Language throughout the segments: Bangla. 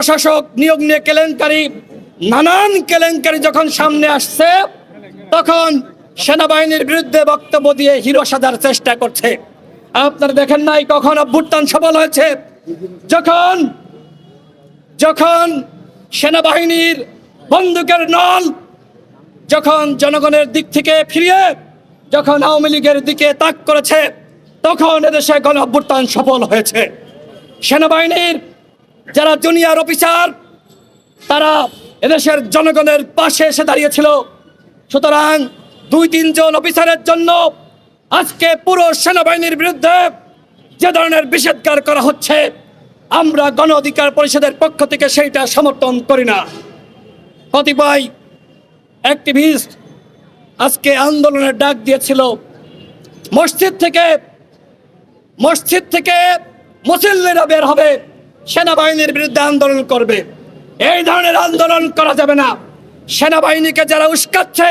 প্রশাসক নিয়োগ নিয়ে কেলেঙ্কারি, নানান কেলেঙ্কারি যখন সামনে আসছে, তখন সেনাবাহিনীর বিরুদ্ধে বক্তব্য দিয়ে হিরো সাজার চেষ্টা করছে। আপনারা দেখেন নাই কখন অভ্যুত্থান সফল হয়েছে? যখন যখন সেনাবাহিনীর বন্দুকের নল যখন জনগণের দিক থেকে ফিরিয়ে যখন আওয়ামী লীগের দিকে তাক করেছে, তখন এদেশে গণ অভ্যুত্থান সফল হয়েছে। সেনাবাহিনীর যারা জুনিয়র অফিসার, তারা এদেশের জনগণের পাশে এসে দাঁড়িয়েছিল। সুতরাং 2-3 জন অফিসারের জন্য আজকে পুরো সেনাবাহিনীর বিরুদ্ধে যে ধরনের নিষেধাজ্ঞা করা হচ্ছে, আমরা গণ অধিকার পরিষদের পক্ষ থেকে সেইটা সমর্থন করি না। কতিপয় অ্যাক্টিভিস্ট আজকে আন্দোলনের ডাক দিয়েছিল, মসজিদ থেকে মুসল্লিরা বের হবে, সেনাবাহিনীর বিরুদ্ধে আন্দোলন করবে। এই ধরনের আন্দোলন করা যাবে না। সেনাবাহিনীকে যারা উস্কাচ্ছে,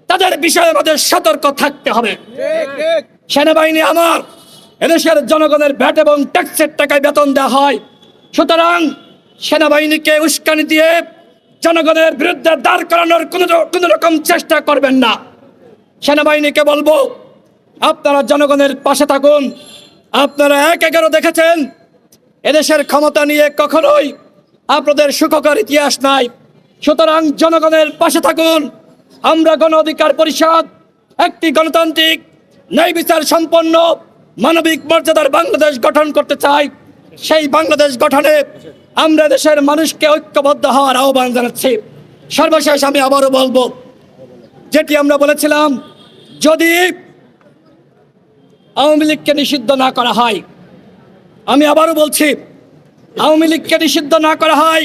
তাদের বিষয়ে আমাদের সতর্ক থাকতে হবে। সেনাবাহিনী আমার এদেশের জনগণের ভ্যাট এবং ট্যাক্সের টাকায় বেতন দেওয়া হয়। সুতরাং সেনাবাহিনীকে উস্কানি দিয়ে জনগণের বিরুদ্ধে দাঁড় করানোর কোনো রকম চেষ্টা করবেন না। সেনাবাহিনীকে বলবো, আপনারা জনগণের পাশে থাকুন। আপনারা 1-11 দেখেছেন, এদেশের ক্ষমতা নিয়ে কখনোই আপনাদের সুখকর ইতিহাস নাই। সুতরাং জনগণের পাশে থাকুন। আমরা গণ অধিকার পরিষদ একটি গণতান্ত্রিক, ন্যায় বিচার সম্পন্ন, মানবিক মর্যাদার বাংলাদেশ গঠন করতে চাই। সেই বাংলাদেশ গঠনে আমরা দেশের মানুষকে ঐক্যবদ্ধ হওয়ার আহ্বান জানাচ্ছি। সর্বশেষ আমি আবারও বলবো, যেটি আমরা বলেছিলাম, যদি আওয়ামী লীগকে নিষিদ্ধ না করা হয়, আমি আবারও বলছি, আওয়ামী লীগকে নিষিদ্ধ না করা হয়,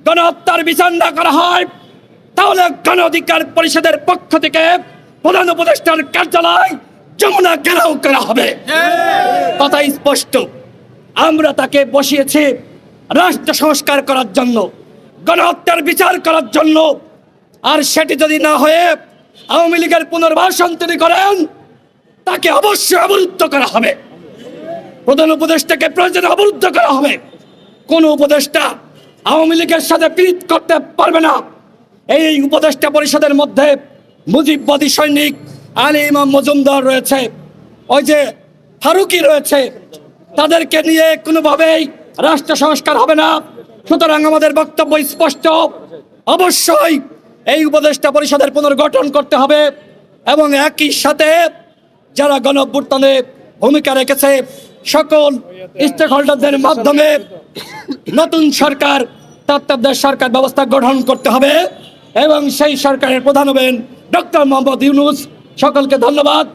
গণহত্যার বিচার না করা হয়, তাহলে গণ অধিকার পরিষদের পক্ষ থেকে প্রধান উপদেষ্টার কার্যালয় যমুনা ঘেরাও করা হবে। কথা স্পষ্ট। আমরা তাকে বসিয়েছি রাষ্ট্র সংস্কার করার জন্য, গণহত্যার বিচার করার জন্য। আর সেটি যদি না হয়ে আওয়ামী লীগের পুনর্বাসন তিনি করেন, তাকে অবশ্যই অবরুদ্ধ করা হবে। প্রধান উপদেষ্টাকে প্রয়োজনে অবরুদ্ধ করা হবে। কোন উপদেষ্টা আওয়ামী লীগের সাথে পীড়িত করতে পারবে না। এই উপদেষ্টা পরিষদের মধ্যে মুজিববাদী সৈনিক আলী ইমাম মজুমদার রয়েছে, ওই যে ফারুকি রয়েছে, তাদেরকে নিয়ে কোনোভাবেই রাষ্ট্র সংস্কার হবে না। সুতরাং আমাদের বক্তব্য স্পষ্ট, অবশ্যই এই উপদেষ্টা পরিষদের পুনর্গঠন করতে হবে এবং একই সাথে যারা গণ অভ্যুত্থানে ভূমিকা রেখেছে সকল স্টেক হোল্ডারদের মাধ্যমে নতুন সরকার, তত্ত্বাবধায়ক সরকার ব্যবস্থা গঠন করতে হবে এবং সেই সরকারের প্রধান হবেন ডক্টর মোহাম্মদ ইউনূস। সকলকে ধন্যবাদ।